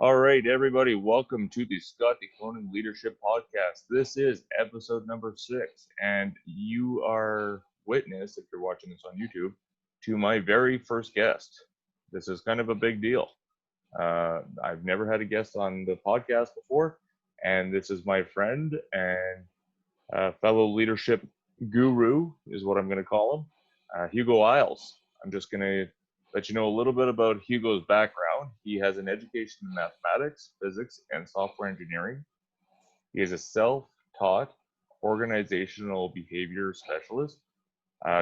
All right, everybody, welcome to the Scott the Koning Leadership Podcast. This is episode number 6, and you are witness, if you're watching this on YouTube, to my very first guest. This is kind of a big deal. I've never had a guest on the podcast before, and this is my friend and fellow leadership guru, is what I'm going to call him, Hugo Isles. I'm just going to let you know a little bit about Hugo's background. He has an education in mathematics, physics, and software engineering. He is a self-taught organizational behavior specialist,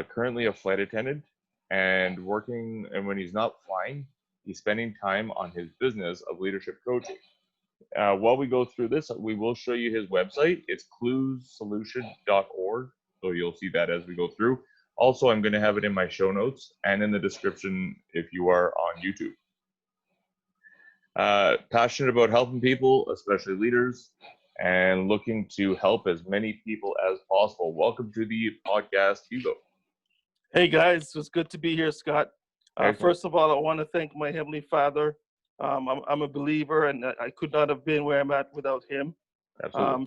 currently a flight attendant, and working, and when he's not flying, he's spending time on his business of leadership coaching. While we go through this, we will show you his website. It's cluesolution.org, so you'll see that as we go through. Also, I'm going to have it in my show notes and in the description if you are on YouTube. Passionate about helping people, especially leaders, and looking to help as many people as possible. Welcome to the podcast, Hugo. Hey guys, it's good to be here, Scott. First of all, I want to thank my Heavenly Father. I'm a believer, and I could not have been where I'm at without Him. Absolutely.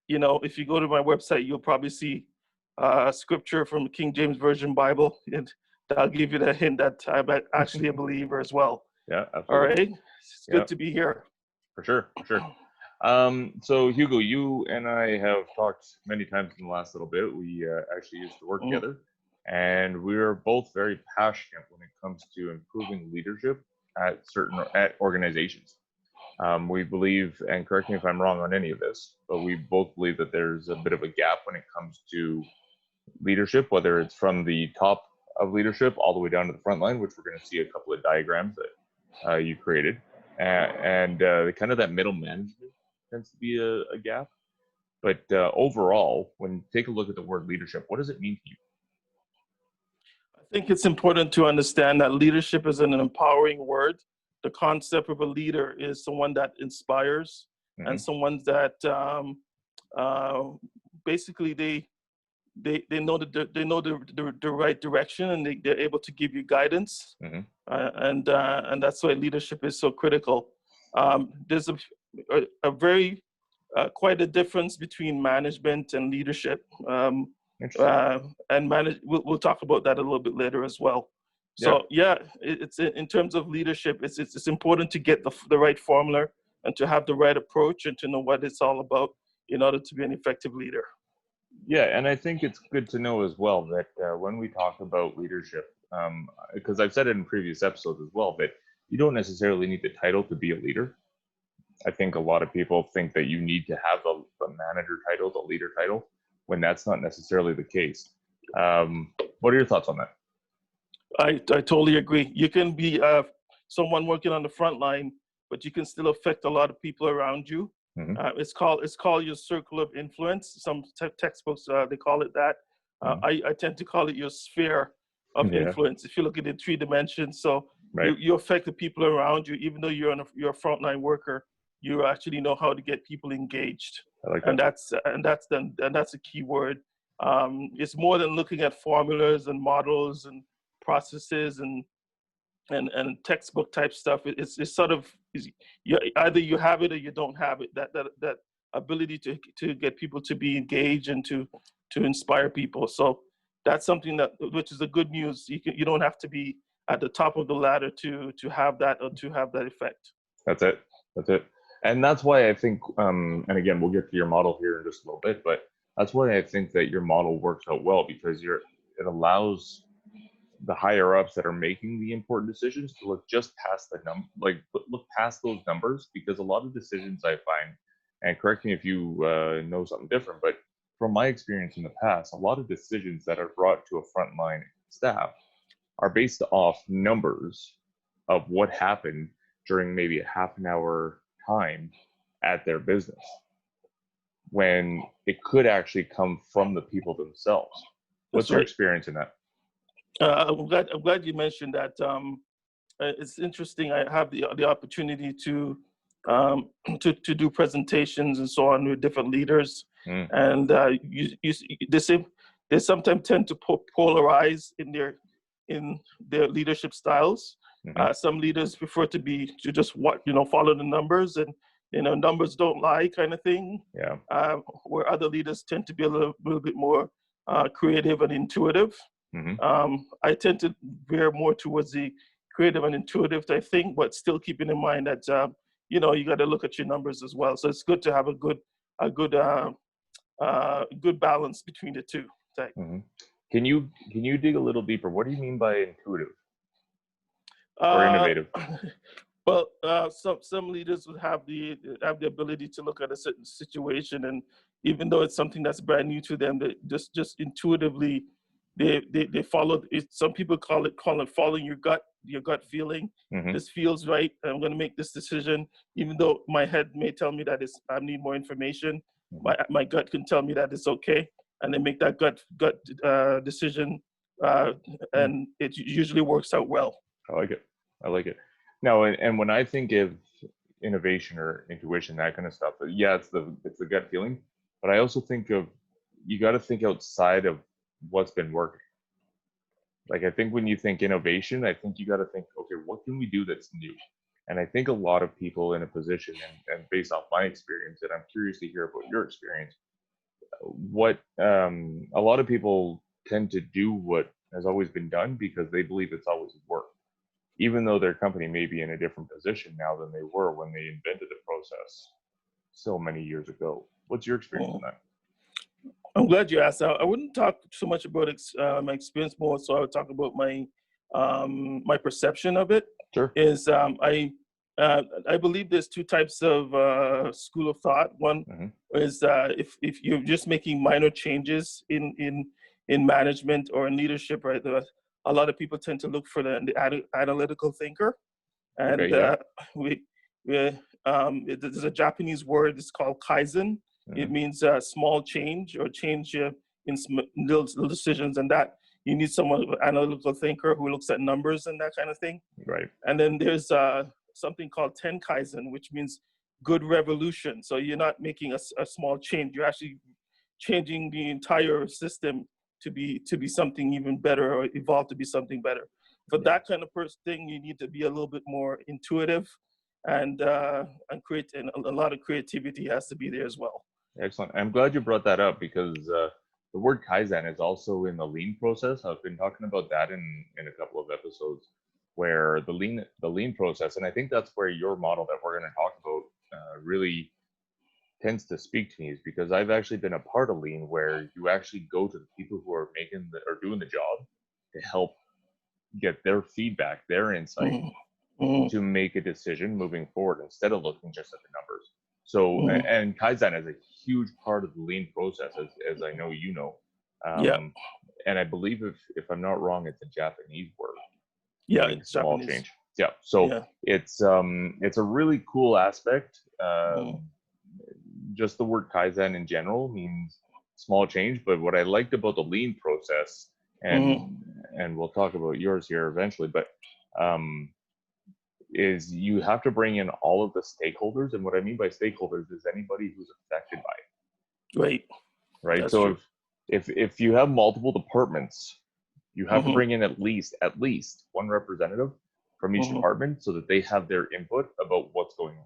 If you go to my website, you'll probably see scripture from the King James Version Bible, and I'll give you the hint that I'm actually a believer as well. Yeah, absolutely. All right, it's good to be here. For sure. So Hugo, you and I have talked many times in the last little bit. We actually used to work together, and we are both very passionate when it comes to improving leadership at organizations. We believe, and correct me if I'm wrong on any of this, but we both believe that there's a bit of a gap when it comes to leadership, whether it's from the top of leadership all the way down to the front line, which we're going to see a couple of diagrams that you created, and kind of that middle management tends to be a gap. But overall, when you take a look at the word leadership, what does it mean to you? I think it's important to understand that leadership is an empowering word. The concept of a leader is someone that inspires, and someone that basically they know the right direction, and they're able to give you guidance, and that's why leadership is so critical. There's a very quite a difference between management and leadership, and we'll talk about that a little bit later as well. So it's in terms of leadership, it's important to get the right formula and to have the right approach and to know what it's all about in order to be an effective leader. Yeah, and I think it's good to know as well that when we talk about leadership, because I've said it in previous episodes as well, that you don't necessarily need the title to be a leader. I think a lot of people think that you need to have the manager title, the leader title, when that's not necessarily the case. What are your thoughts on that? I totally agree. You can be someone working on the front line, but you can still affect a lot of people around you. It's called your circle of influence. Some textbooks they call it that. I tend to call it your sphere of influence. If you look at the 3 dimensions, so you affect the people around you. Even though you're a frontline worker, you actually know how to get people engaged. I like that. And that's a key word. It's more than looking at formulas and models and processes and textbook type stuff. It's sort of either you have it or you don't have it. That ability to get people to be engaged and to inspire people. So that's something which is the good news. You don't have to be at the top of the ladder to have that or to have that effect. That's it. And that's why I think, and again, we'll get to your model here in just a little bit, but that's why I think that your model works out well, because it allows the higher ups that are making the important decisions to look just past look past those numbers, because a lot of decisions I find, and correct me if you know something different, but from my experience in the past, a lot of decisions that are brought to a frontline staff are based off numbers of what happened during maybe a half an hour time at their business, when it could actually come from the people themselves. What's your experience in that? I'm glad you mentioned that. It's interesting. I have the opportunity to do presentations and so on with different leaders, and they sometimes tend to polarize in their leadership styles. Some leaders prefer to just follow the numbers, and numbers don't lie kind of thing. Yeah. Where other leaders tend to be a little bit more creative and intuitive. I tend to veer more towards the creative and intuitive type thing, but still keeping in mind that you got to look at your numbers as well. So it's good to have a good balance between the two type. Can you dig a little deeper? What do you mean by intuitive or innovative? Well, some leaders would have the ability to look at a certain situation, and even though it's something that's brand new to them, they just intuitively they follow it. Some people call it following your gut feeling. This feels right. I'm going to make this decision, even though my head may tell me that I need more information. My gut can tell me that it's okay, and they make that gut decision, and it usually works out well. I like it. Now, and when I think of innovation or intuition, that kind of stuff, yeah, it's the gut feeling, but I also think of, you got to think outside of what's been working. Like, I think when you think innovation, I think you got to think, okay, what can we do that's new? And I think a lot of people in a position, and based off my experience, and I'm curious to hear about your experience, what a lot of people tend to do what has always been done because they believe it's always worked, even though their company may be in a different position now than they were when they invented the process so many years ago. What's your experience on that? I'm glad you asked. I wouldn't talk so much about my experience, more so I would talk about my my perception of it. Sure. Is I believe there's two types of school of thought. One is if you're just making minor changes in management or in leadership, right? A lot of people tend to look for the analytical thinker, and there's a Japanese word. It's called kaizen. It means small change or change in little decisions, and that you need someone, an analytical thinker who looks at numbers and that kind of thing. Right. And then there's something called tenkaizen, which means good revolution. So you're not making a small change. You're actually changing the entire system to be something even better, or evolve to be something better. For that kind of thing, you need to be a little bit more intuitive, and create, and a lot of creativity has to be there as well. Excellent. I'm glad you brought that up, because the word Kaizen is also in the lean process. I've been talking about that in a couple of episodes, where the lean process, and I think that's where your model that we're going to talk about really tends to speak to me, is because I've actually been a part of lean, where you actually go to the people who are doing the job to help get their feedback, their insight, to make a decision moving forward, instead of looking just at the numbers. So, and Kaizen is a huge part of the lean process, as I know you know. And I believe, if I'm not wrong, it's a Japanese word. Yeah, it's small Japanese. change. Yeah. So it's a really cool aspect. Just the word Kaizen in general means small change, but what I liked about the lean process, and we'll talk about yours here eventually, but is you have to bring in all of the stakeholders. And what I mean by stakeholders is anybody who's affected by it. Right. That's so true. if you have multiple departments, you have to bring in at least one representative from each department, so that they have their input about what's going on.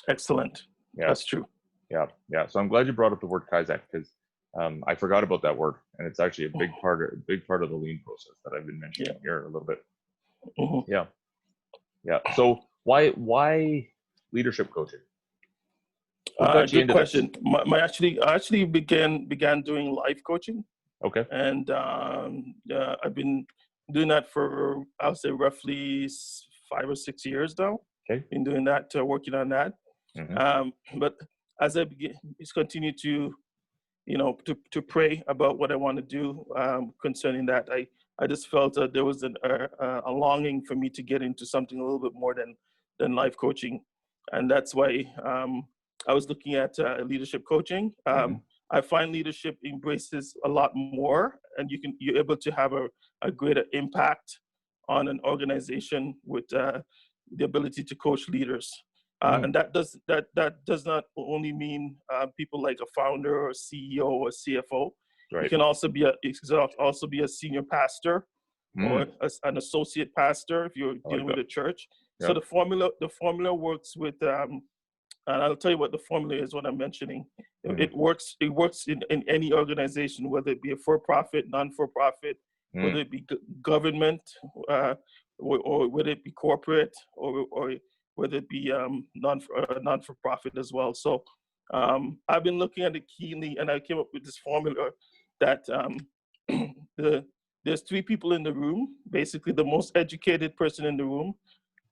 Excellent. Yeah. That's true. Yeah. So I'm glad you brought up the word Kaizen, because I forgot about that word, and it's actually a big part of the lean process that I've been mentioning here a little bit. Yeah. So why leadership coaching? Good question. I actually began doing life coaching. Okay. And I've been doing that for, I'll say, roughly 5 or 6 years now. Okay. Been doing that, working on that. But as I continue to, to pray about what I want to do concerning that, I just felt that there was a longing for me to get into something a little bit more than life coaching, and that's why I was looking at leadership coaching. I find leadership embraces a lot more, and you're able to have a greater impact on an organization with the ability to coach leaders. And that does not only mean people like a founder or CEO or CFO. Right. You can also be a senior pastor, or an associate pastor if you're I like dealing with that. a church. So Yep. the formula works with and I'll tell you what the formula is, what I'm mentioning. It works in any organization, whether it be a for-profit, non-for-profit, whether it be government, or whether it be corporate, or whether it be non-for-profit as well. So I've been looking at it keenly, and I came up with this formula that there's three people in the room. Basically, the most educated person in the room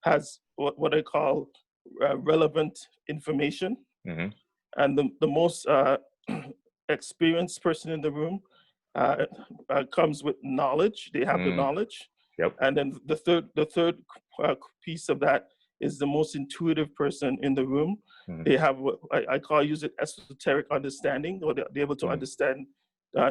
has what I call relevant information, and the most experienced person in the room comes with knowledge. They have the knowledge. Yep. And then the third piece of that is the most intuitive person in the room. They have what I use it esoteric understanding, or they're able to understand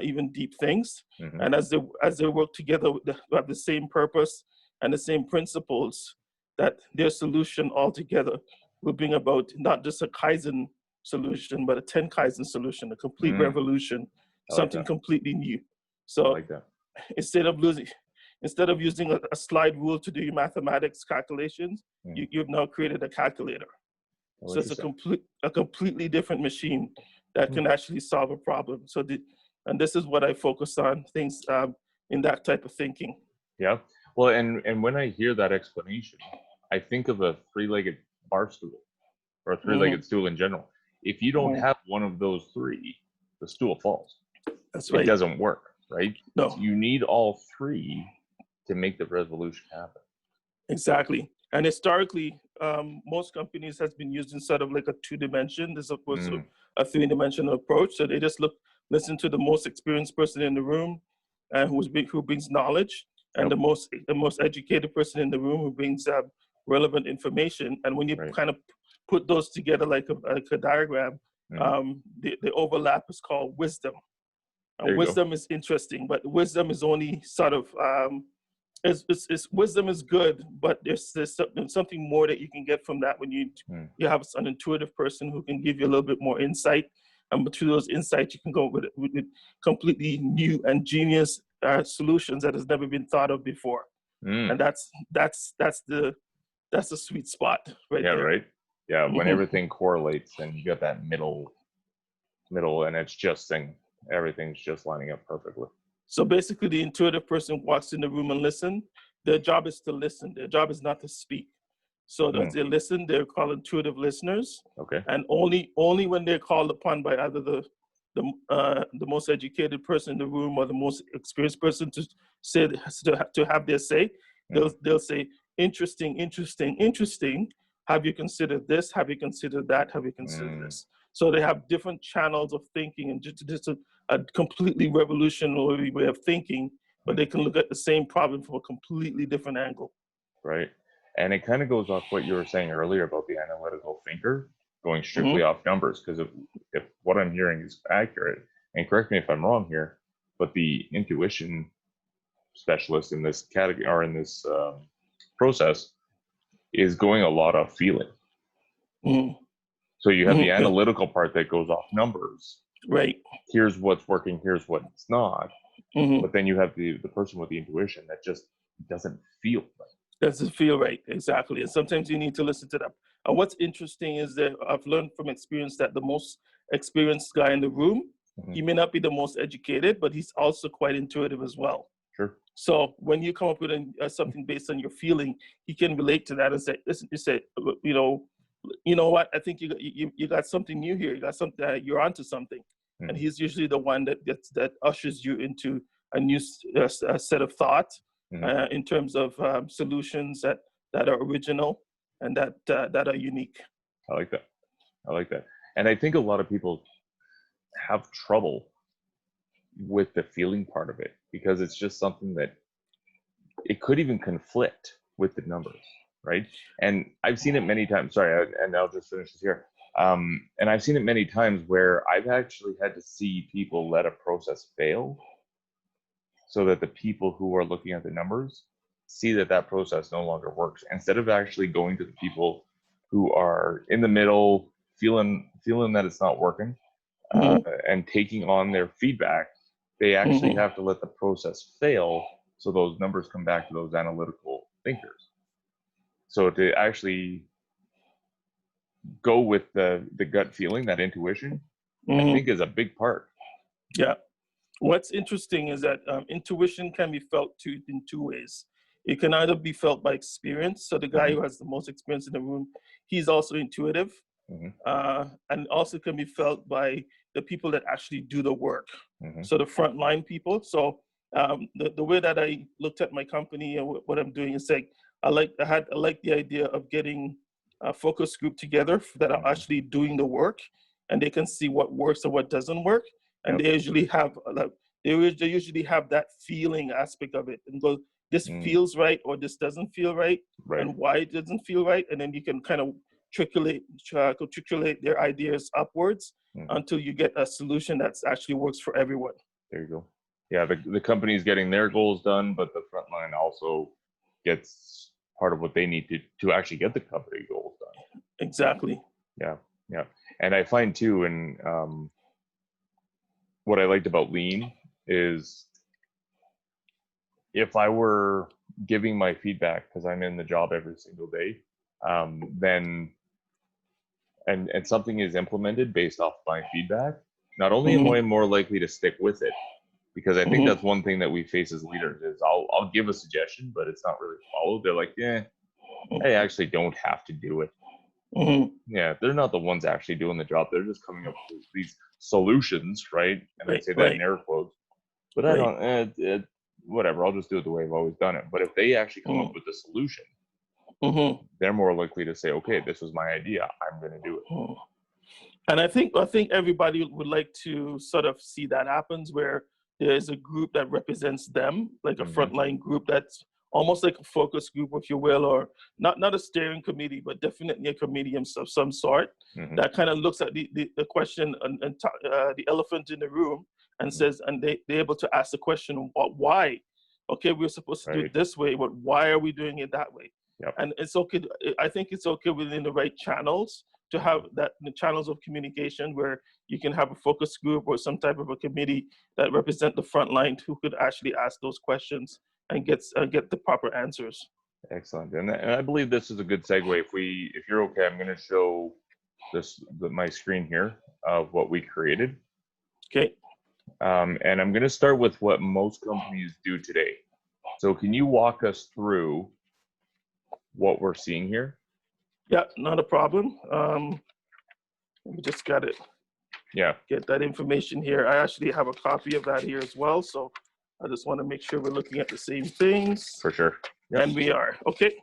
even deep things. And as they work together, they have the same purpose and the same principles, that their solution altogether will bring about not just a Kaizen solution, but a 10 Kaizen solution, a complete revolution, something completely new. So I like that. instead of using a slide rule to do your mathematics calculations, you've now created a calculator. So it's a completely different machine that can actually solve a problem. So and this is what I focus on, things in that type of thinking. Yeah. Well, and when I hear that explanation, I think of a three-legged bar stool, or a three-legged stool in general. If you don't have one of those three, the stool falls. That's right. It doesn't work, right? No. So you need all three to make the revolution happen. Exactly. And historically, most companies has been using sort of like a two-dimension as opposed to a three-dimensional approach. So they just listen to the most experienced person in the room, who brings knowledge, and the most educated person in the room who brings relevant information. And when you kind of put those together like a diagram, the overlap is called wisdom. And wisdom is interesting, but wisdom is only sort of wisdom is good, but there's something more that you can get from that when you have an intuitive person who can give you a little bit more insight, and through those insights you can go with completely new and genius solutions that has never been thought of before. And that's the sweet spot right there. Right. Yeah, when everything correlates and you got that middle, and it's just everything's just lining up perfectly. So basically, the intuitive person walks in the room and listen. Their job is to listen. Their job is not to speak. So as they listen, they're called intuitive listeners. Okay. And only when they're called upon by either the most educated person in the room or the most experienced person to say to have their say, they'll say, interesting, interesting, interesting. Have you considered this? Have you considered that? Have you considered this? So they have different channels of thinking, and just a completely revolutionary way of thinking, but they can look at the same problem from a completely different angle. Right. And it kind of goes off what you were saying earlier about the analytical thinker going strictly off numbers, because if what I'm hearing is accurate, and correct me if I'm wrong here, but the intuition specialist in this category, or in this process, is going a lot of feeling. So you have the analytical part that goes off numbers. Right. Here's what's working, here's what's not. But then you have the person with the intuition that just doesn't feel right. Doesn't feel right, exactly. And sometimes you need to listen to them. And what's interesting is that I've learned from experience that the most experienced guy in the room, he may not be the most educated, but he's also quite intuitive as well. Sure. So when you come up with something based on your feeling, he can relate to that and say, listen, you say, you know what? I think you got something new here. You got something. You're onto something. And he's usually the one that ushers you into a new set of thought in terms of solutions that are original and that are unique. I like that. And I think a lot of people have trouble with the feeling part of it, because it's just something that it could even conflict with the numbers, right? And I've seen it many times. Sorry, and I'll just finish this here. And I've seen it many times where I've actually had to see people let a process fail, so that the people who are looking at the numbers see that process no longer works, instead of actually going to the people who are in the middle, feeling that it's not working, and taking on their feedback. They actually have to let the process fail So those numbers come back to those analytical thinkers. So to actually go with the gut feeling, that intuition, I think is a big part. Yeah. What's interesting is that intuition can be felt in two ways. It can either be felt by experience. So the guy who has the most experience in the room, he's also intuitive. And also can be felt by the people that actually do the work. So the frontline people. So the way that I looked at my company and what I'm doing is like, I like the idea of getting a focus group together that are actually doing the work, and they can see what works and what doesn't work. And they usually have they usually have that feeling aspect of it, and go, this feels right or this doesn't feel right, and why it doesn't feel right, and then you can kind of triculate their ideas upwards until you get a solution that actually works for everyone. There you go. Yeah, the company's getting their goals done, but the front line also gets part of what they need to actually get the company goals done. Exactly. Yeah, yeah. And I find too, and what I liked about Lean is if I were giving my feedback, because I'm in the job every single day, then and something is implemented based off my feedback, not only am I more likely to stick with it, because I think that's one thing that we face as leaders is I'll give a suggestion, but it's not really followed. They're like, yeah, I actually don't have to do it. Yeah, they're not the ones actually doing the job. They're just coming up with these solutions, right? And I say that in air quotes. But I don't, whatever, I'll just do it the way I've always done it. But if they actually come up with a solution, they're more likely to say, okay, this was my idea, I'm going to do it. And I think everybody would like to sort of see that happens where there's a group that represents them, like a frontline group that's almost like a focus group, if you will, or not a steering committee, but definitely a committee of some sort that kind of looks at the question and the elephant in the room and says, and they're able to ask the question, why? Okay, we're supposed to do it this way, but why are we doing it that way? And it's okay. I think it's okay within the right channels to have that, the channels of communication where you can have a focus group or some type of a committee that represent the front line who could actually ask those questions and get the proper answers. Excellent. And I believe this is a good segue. If you're okay, I'm going to show my screen here of what we created. Okay. And I'm going to start with what most companies do today. So can you walk us through what we're seeing here? Yeah, not a problem. We just got it. Yeah. Get that information here. I actually have a copy of that here as well. So I just want to make sure we're looking at the same things. For sure. Yep. And we are. Okay.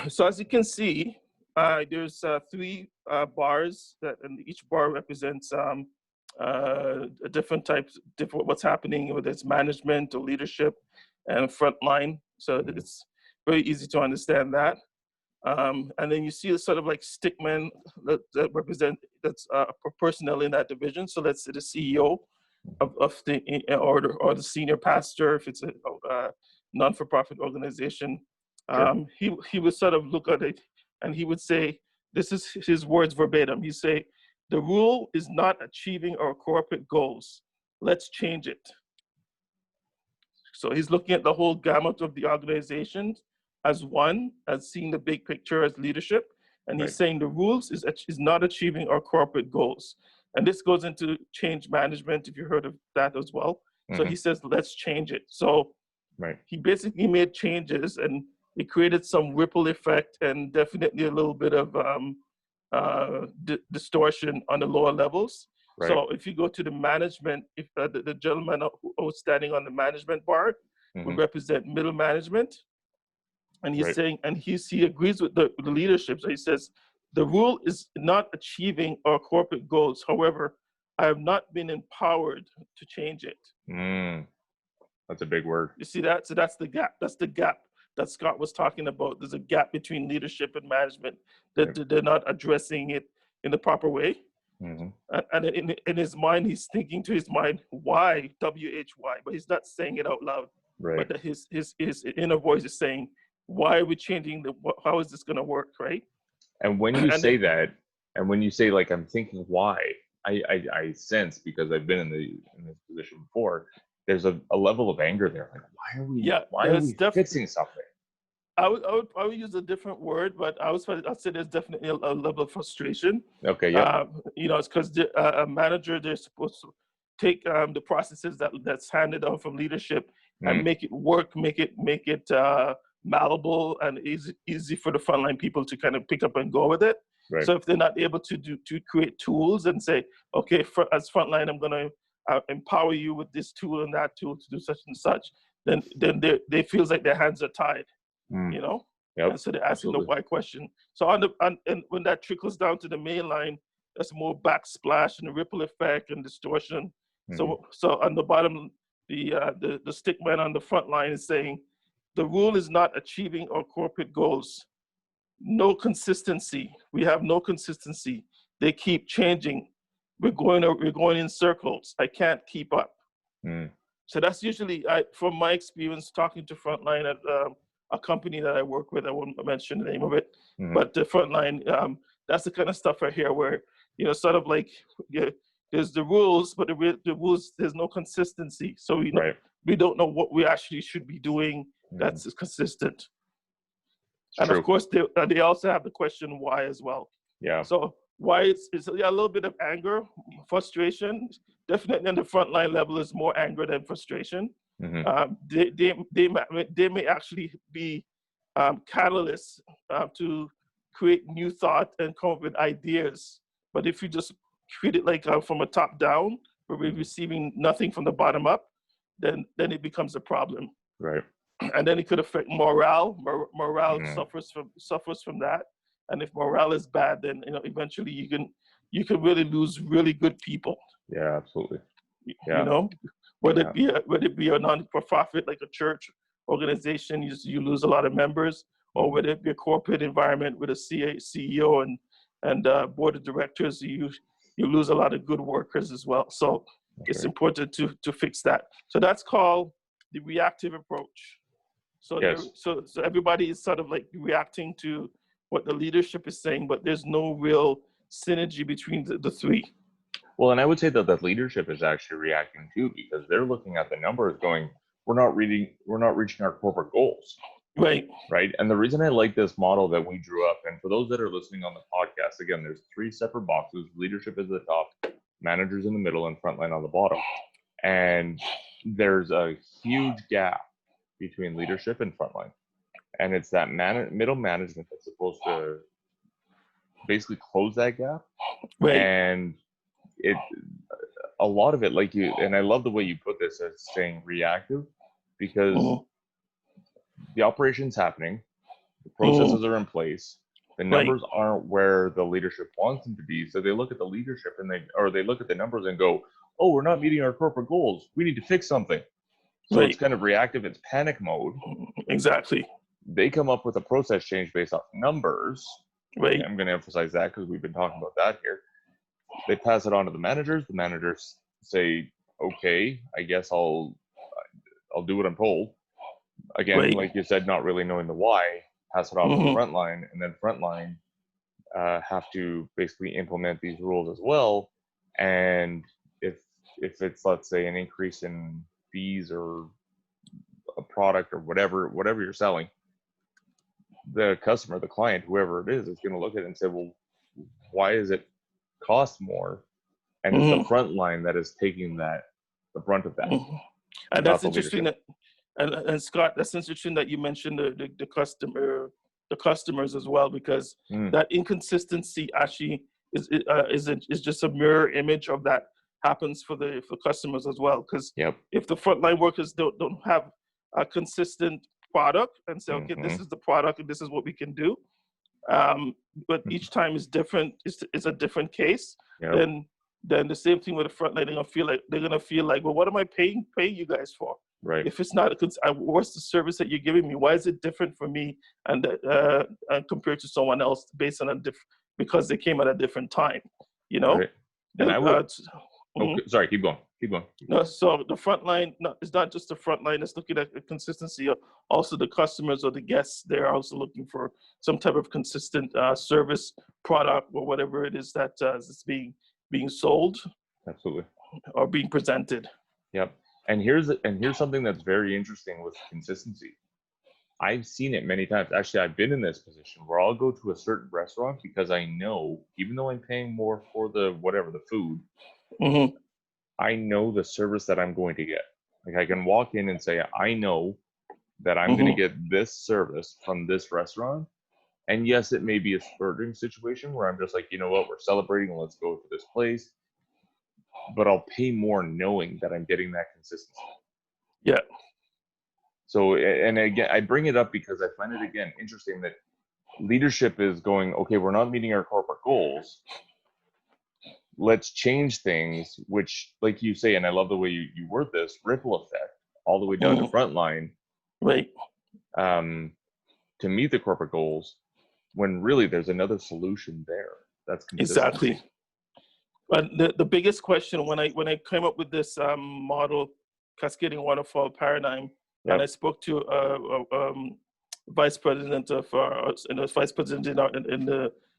So as you can see, there's 3 bars and each bar represents different types, what's happening, whether it's management or leadership and frontline. So it's very easy to understand that. And then you see a sort of like stickman that represent personnel in that division. So let's say the CEO of the or the senior pastor if it's a non-for-profit organization. Sure. He would sort of look at it and he would say, this is his words verbatim. He'd say, the rule is not achieving our corporate goals. Let's change it. So he's looking at the whole gamut of the organization as one, as seeing the big picture as leadership. And he's saying the rules is not achieving our corporate goals. And this goes into change management, if you heard of that as well. So he says, let's change it. So he basically made changes and it created some ripple effect and definitely a little bit of distortion on the lower levels. So if you go to the management, if the gentleman who was standing on the management bar would represent middle management. And he's saying, and he agrees with the leadership. So he says, the rule is not achieving our corporate goals. However, I have not been empowered to change it. That's a big word. You see that? So that's the gap. That's the gap that Scott was talking about. There's a gap between leadership and management that they're not addressing it in the proper way. And in his mind, he's thinking to his mind, why, W-H-Y, but he's not saying it out loud. But his inner voice is saying, why are we changing how is this going to work, right? And when you say that, and when you say like, I'm thinking why, I sense, because I've been in this position before, there's a level of anger there. Like, Yeah, why are there's we definitely. fixing something? I would use a different word, but I'd say there's definitely a level of frustration. Okay, yep. It's because a manager, they're supposed to take the processes that's handed down from leadership and Mm, make it work, make it malleable and easy for the frontline people to kind of pick up and go with it. right. So if they're not able to create tools and say, okay, as frontline, I'm going to empower you with this tool and that tool to do such and such, then they feels like their hands are tied, Mm, you know, and yep. so they're asking the Absolutely. why question. So and when that trickles down to the main line, that's more backsplash and ripple effect and distortion. Hmm. So on the bottom, the stick man on the front line is saying, the rule is not achieving our corporate goals. No consistency. We have no consistency. They keep changing. We're going in circles. I can't keep up. Mm, So that's usually, from my experience talking to frontline at a company that I work with. I won't mention the name of it, mhm. but the frontline, that's the kind of stuff I hear where, sort of like, yeah, there's the rules, but the rules, there's no consistency. So Right. we don't know what we actually should be doing Mhm. that's consistent. It's And of true. course, they also have the question why as well. Yeah. So why it's a little bit of anger, frustration. Definitely on the frontline level is more anger than frustration. Hmm. They may actually be catalysts to create new thought and come up with ideas. But if you just treat it like from a top down, where we're Hmm. receiving nothing from the bottom up, then it becomes a problem. Right. And then it could affect morale. Morale Mm. suffers from that. And if morale is bad, then eventually you can really lose really good people. Yeah. Absolutely. You Yeah. know, whether Yeah. it be a non-profit like a church organization, you lose a lot of members, or Hmm. whether it be a corporate environment with a CEO and board of directors, you lose a lot of good workers as well. So That's it's right. important to fix that. So that's called the reactive approach. So Yes. so everybody is sort of like reacting to what the leadership is saying, but there's no real synergy between the three. Well, and I would say that the leadership is actually reacting too, because they're looking at the numbers going, we're not reaching our corporate goals. Right. Right. And the reason I like this model that we drew up, and for those that are listening on the podcast, again, there's three separate boxes. Leadership is at the top, managers in the middle, and frontline on the bottom. And there's a huge gap between leadership and frontline. And it's that middle management that's supposed to basically close that gap. Right. And it, a lot of it, like you, and I love the way you put this as saying reactive, because Mhm. the operation's happening, the Mhm. processes are in place, the Right. numbers aren't where the leadership wants them to be. So they look at the leadership they look at the numbers and go, oh, we're not meeting our corporate goals. We need to fix something. So it's Right. kind of reactive, it's panic mode. Exactly. They come up with a process change based off numbers. Right. I'm going to emphasize that because we've been talking about that here. They pass it on to the managers. The managers say, okay, I guess I'll do what I'm told. Again, Right. like you said, not really knowing the why, pass it off to the Mhm. front line, and then frontline have to basically implement these rules as well. And if it's, let's say, an increase in fees or a product or whatever you're selling, the customer, the client, whoever it is going to look at it and say, well, why is it cost more? And it's the Mhm. front line that is taking the brunt of that, Mhm. And not that's the interesting leadership. that, and Scott, that's interesting that you mentioned the customers as well, because Mm, that inconsistency actually is just a mirror image of that happens for customers as well. Because yep. if the frontline workers don't have a consistent product and say, okay, Hmm. this is the product and this is what we can do, but each time is different. It's a different case. Yep. Then the same thing with the front line. They're gonna feel like, well, what am I paying you guys for? Right. If it's not, what's the service that you're giving me? Why is it different for me and compared to someone else based on because they came at a different time? You know. Right. And Then, I would. mhm. Okay. Sorry. Keep going. Keep going. No, so the front line, no, it's not just the front line that's looking at the consistency. Also, the customers or the guests, they're also looking for some type of consistent service, product, or whatever it is that is being sold Absolutely. or being presented. Yep. And here's something that's very interesting with consistency. I've seen it many times. Actually, I've been in this position where I'll go to a certain restaurant because I know, even though I'm paying more for the whatever the food, Mm-hmm. I know the service that I'm going to get. Like I can walk in and say, I know that I'm going to Mm-hmm. get this service from this restaurant. And yes, it may be a spurting situation where I'm just like, you know what, we're celebrating, let's go to this place. But I'll pay more knowing that I'm getting that consistency. Yeah. So, and again, I bring it up because I find it again interesting that leadership is going, okay, we're not meeting our corporate goals. Let's change things, which, like you say, and I love the way you word this, ripple effect all the way down to Mm-hmm. frontline, Right. To meet the corporate goals, when really there's another solution there. That's consistency. Exactly. But the biggest question when I came up with this model, cascading waterfall paradigm, and I Yep. spoke to vice president of vice president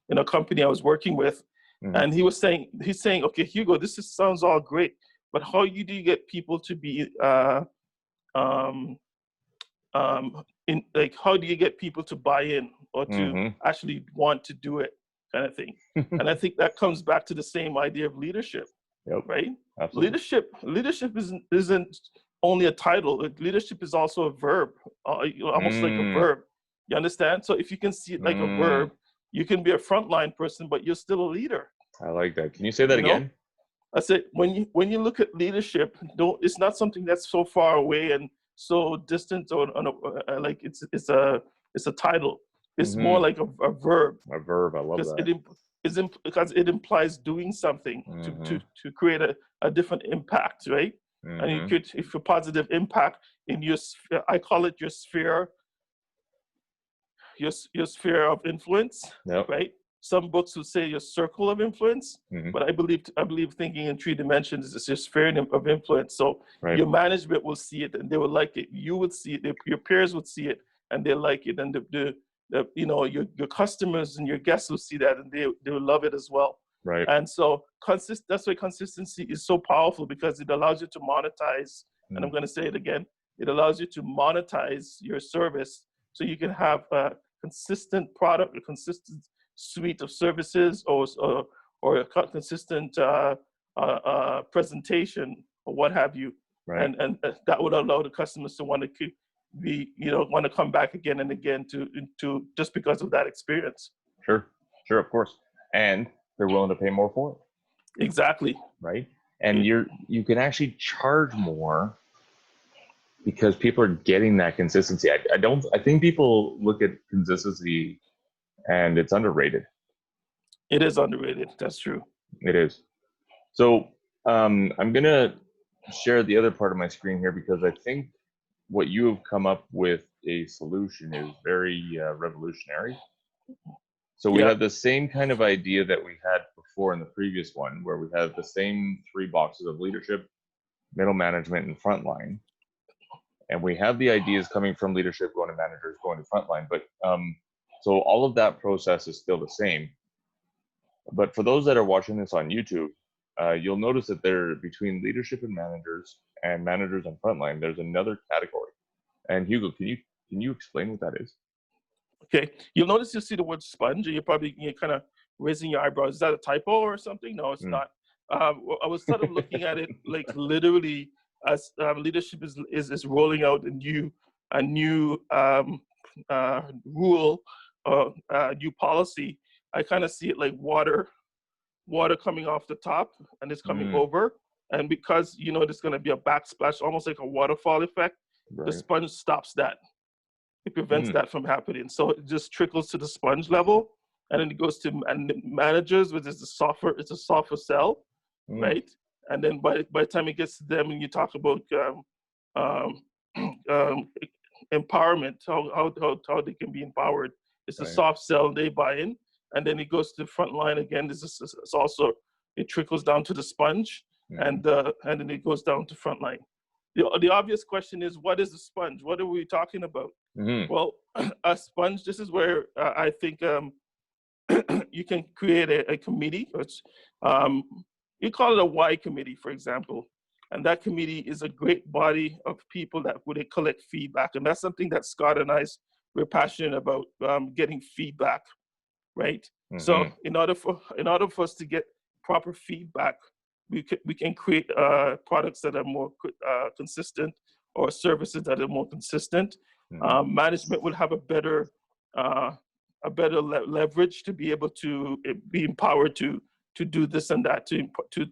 in a company I was working with, Mm-hmm. and he's saying, okay, Hugo, sounds all great, but how do you get people to be um, how do you get people to buy in or to Mm-hmm. actually want to do it, kind of thing? And I think that comes back to the same idea of leadership, Yep. right? Absolutely. Leadership isn't only a title. Leadership is also a verb, almost like a verb. You understand? So if you can see it like a verb, you can be a frontline person, but you're still a leader. I like that. Can you say that You know, again? I said when you look at leadership, it's not something that's so far away and so distant, or like it's a title. It's more Mm-hmm. like a verb, A verb. I love because that. because it implies doing something Mm-hmm. to create a different impact, right? And you Mm-hmm. could, if a positive impact in your sphere, I call it your sphere, your sphere of influence, Yep. right? Some books would say your circle of influence, Mm-hmm. but I believe thinking in 3 dimensions is your sphere of influence. So Right. your management will see it and they will like it. You would see it. Your peers would see it and they like it. And your customers and your guests will see that and they will love it as well. Right. And so that's why consistency is so powerful, because it allows you to monetize. And I'm going to say it again. It allows you to monetize your service, so you can have a consistent product, a consistent suite of services, or a consistent presentation, or what have you. Right. And that would allow the customers to want to want to come back again and again to just because of that experience. Sure. Sure. Of course. And they're willing to pay more for it. Exactly. Right. And you can actually charge more because people are getting that consistency. I think people look at consistency and it's underrated. It is underrated. That's true. It is. So I'm going to share the other part of my screen here because I think what you have come up with a solution is very revolutionary. So we have the same kind of idea that we had before in the previous one, where we have the same 3 boxes of leadership, middle management, and frontline. And we have the ideas coming from leadership, going to managers, going to frontline. But so all of that process is still the same. But for those that are watching this on YouTube, you'll notice that there, between leadership and managers and frontline, there's another category. And Hugo, can you explain what that is? Okay, you'll notice you see the word sponge, and you're kind of raising your eyebrows. Is that a typo or something? No, it's not. I was sort of looking at it like literally as leadership is rolling out a new rule, new policy. I kind of see it like water coming off the top and it's coming over, and because there's going to be a backsplash, almost like a waterfall effect. Right. The sponge stops that. It prevents that from happening. So it just trickles to the sponge level, and then it goes to managers, which is it's a softer sell, right? And then by the time it gets to them, and you talk about empowerment, how they can be empowered, it's a soft sell, and they buy in. And then it goes to the front line again. It's also, it trickles down to the sponge, and then it goes down to front line. The obvious question is, what is a sponge? What are we talking about? Well, a sponge, this is where I think you can create a committee. You call it a Y committee, for example. And that committee is a great body of people that would collect feedback. And that's something that Scott and we're passionate about, getting feedback, right? So in order for us to get proper feedback, we can create products that are more consistent, or services that are more consistent. Management will have a better leverage to be able to be empowered to do this and that, to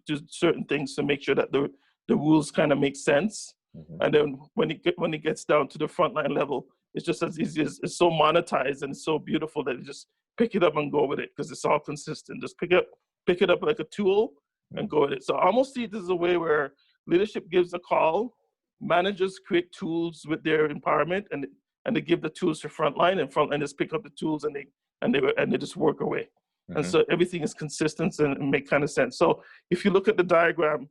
do certain things, to make sure that the rules kind of make sense. And then when it gets down to the frontline level, it's just as easy as, it's so monetized and it's so beautiful that you just pick it up and go with it, because it's all consistent. Just pick it up like a tool and go with it. So I almost see this as a way where leadership gives a call, managers create tools with their empowerment, and they give the tools to frontline, and frontline just pick up the tools and they just work away. And so everything is consistent and make kind of sense. So if you look at the diagram,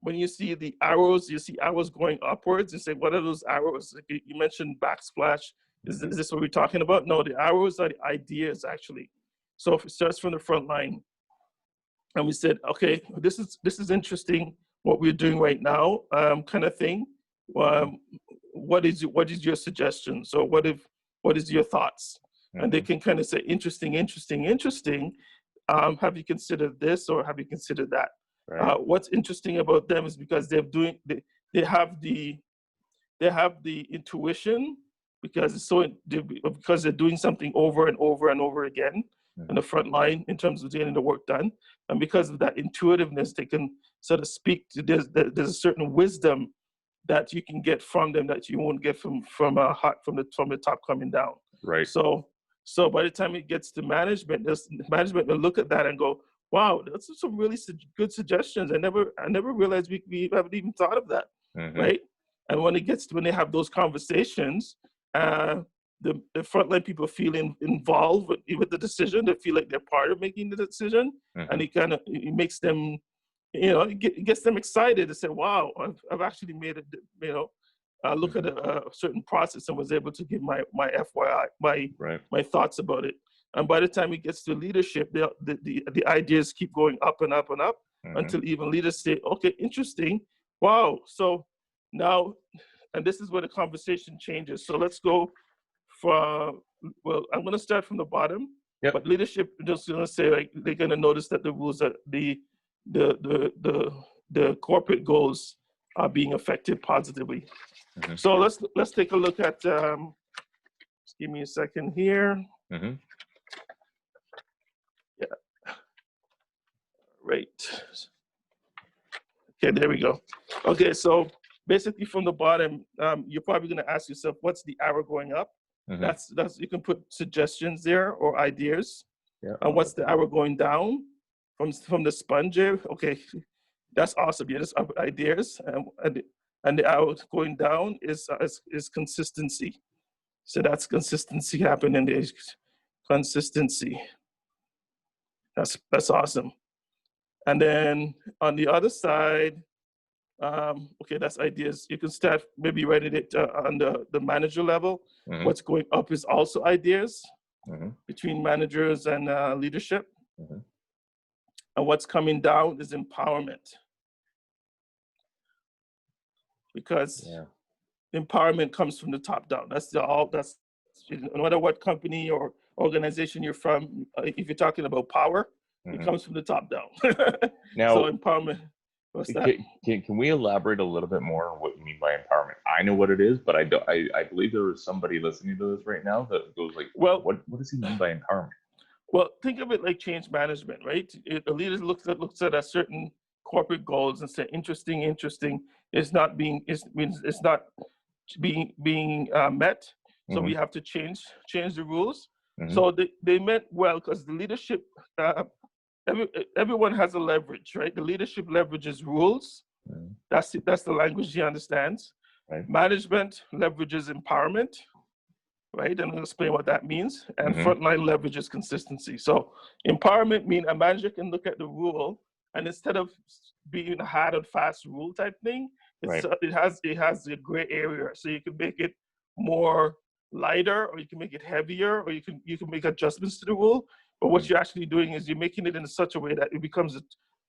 when you see the arrows, you see arrows going upwards. You say, what are those arrows? Like you mentioned backsplash. Is this what we're talking about? No, the arrows are the ideas, actually. So if it starts from the front line, and we said, okay, this is interesting, what we're doing right now, kind of thing. What is your suggestion? So what is your thoughts? And they can kind of say, interesting. Have you considered this, or have you considered that? Right. What's interesting about them is because they have the intuition, because because they're doing something over and over and over again in the front line in terms of getting the work done, and because of that intuitiveness, they can sort of speak to. There's a certain wisdom that you can get from them that you won't get from the top coming down. Right. So by the time it gets to management will look at that and go, wow, that's some really good suggestions. I never realized we haven't even thought of that, right? And when they have those conversations, the frontline people feel involved with the decision. They feel like they're part of making the decision, and it makes them, it gets them excited to say, wow, I've actually made look at a certain process and was able to give my FYI, my thoughts about it. And by the time it gets to leadership, the ideas keep going up and up and up until even leaders say, okay, interesting. Wow. So now, and this is where the conversation changes. So let's go I'm going to start from the bottom. Yep. But leadership just going to say, like, they're going to notice that the rules are the corporate goals are being affected positively. So let's take a look at, just give me a second here. Yeah. Right. Okay, there we go. Okay, so basically from the bottom, you're probably going to ask yourself, what's the arrow going up? That's you can put suggestions there or ideas. Yeah. And what's the arrow going down from the sponge? Okay, that's awesome. Yeah, just ideas, and the arrow going down is consistency. So that's consistency happening. There's consistency. That's awesome. And then on the other side, okay, that's ideas. You can start maybe writing it on the manager level. What's going up is also ideas between managers and leadership. And what's coming down is empowerment. Because empowerment comes from the top down. That's no matter what company or organization you're from, if you're talking about power, it comes from the top down. Now, so empowerment. Can we elaborate a little bit more on what you mean by empowerment? I know what it is, but I believe there is somebody listening to this right now that goes like, well, what does he mean by empowerment? Well, think of it like change management, right? A leader looks at a certain corporate goals and say, interesting. It's not being met. So we have to change the rules. So they meant well, because the leadership, everyone has a leverage, right? The leadership leverages rules. That's the language he understands. Right. Management leverages empowerment, right? And I'll explain what that means. And frontline leverages consistency. So empowerment means a manager can look at the rule, and instead of being a hard and fast rule type thing, it has a gray area. So you can make it more lighter, or you can make it heavier, or you can make adjustments to the rule. But what you're actually doing is you're making it in such a way that it becomes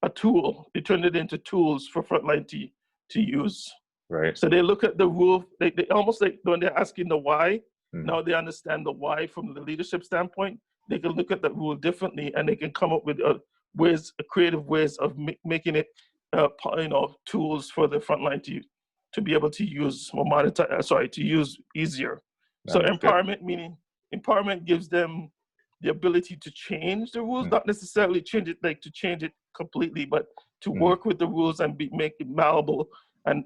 a tool. They turned it into tools for frontline to use. Right. So they look at the rule, they almost like when they're asking the why, Mhm. now they understand the why from the leadership standpoint. They can look at that rule differently, and they can come up with creative ways of making it, tools for the frontline to be able to use or monetize, to use easier. So Understood. empowerment gives them the ability to change the rules, not necessarily change it completely, but to work with the rules and make it malleable and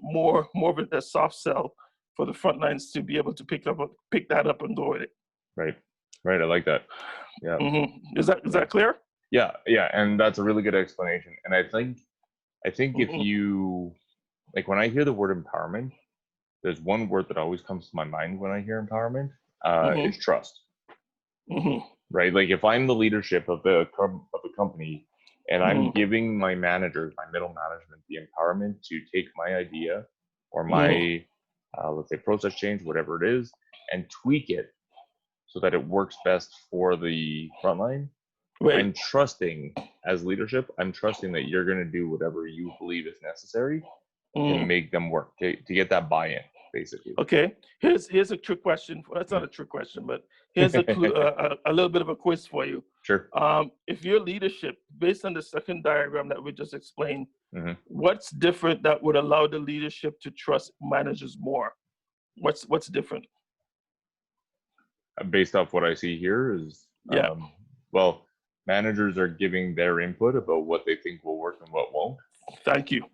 more of a soft sell for the front lines to be able to pick that up and go with it. Right. I like that. Yeah. Is that clear? Yeah. And that's a really good explanation. And I think if you, like, when I hear the word empowerment, there's one word that always comes to my mind when I hear empowerment, is trust. Right? Like, if I'm the leadership of the company and I'm giving my managers, my middle management, the empowerment to take my idea or my, let's say, process change, whatever it is, and tweak it so that it works best for the frontline, Right. I'm trusting, as leadership, I'm trusting that you're going to do whatever you believe is necessary to make them work, to get that buy-in, basically. Okay, here's a trick question. That's not a trick question, but here's a little bit of a quiz for you. Sure. If your leadership, based on the second diagram that we just explained, what's different that would allow the leadership to trust managers more? What's different? Based off what I see here is, well, managers are giving their input about what they think will work and what won't. Thank you.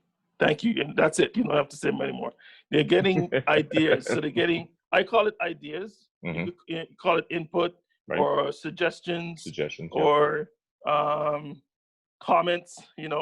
And that's it. You don't have to say anymore. They're getting ideas. So they're getting, I call it ideas. You could call it input, or suggestions, or comments, and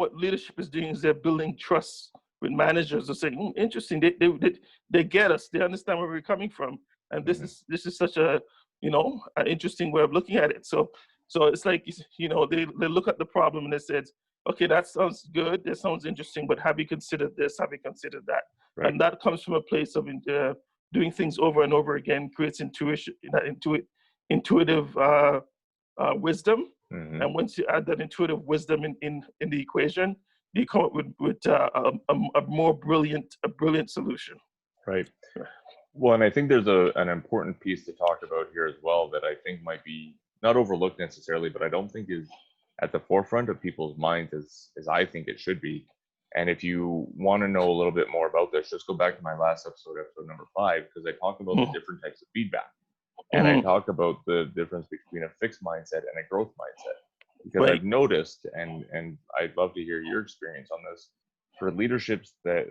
what leadership is doing is they're building trust with managers. They're saying, interesting, they get us, they understand where we're coming from. And this is such a, an interesting way of looking at it. So it's like, they look at the problem and they said, okay, that sounds good, that sounds interesting, but have you considered this? Have you considered that? Right. And that comes from a place of doing things over and over again, creates intuitive wisdom. And once you add that intuitive wisdom in the equation, you come up with a more brilliant solution. Right. Well, and I think there's an important piece to talk about here as well that I think might be not overlooked necessarily, but I don't think is at the forefront of people's minds as I think it should be. And if you want to know a little bit more about this, just go back to my last episode number 5, because I talk about the different types of feedback. And I talk about the difference between a fixed mindset and a growth mindset. Because I've noticed, and I'd love to hear your experience on this, for leaderships that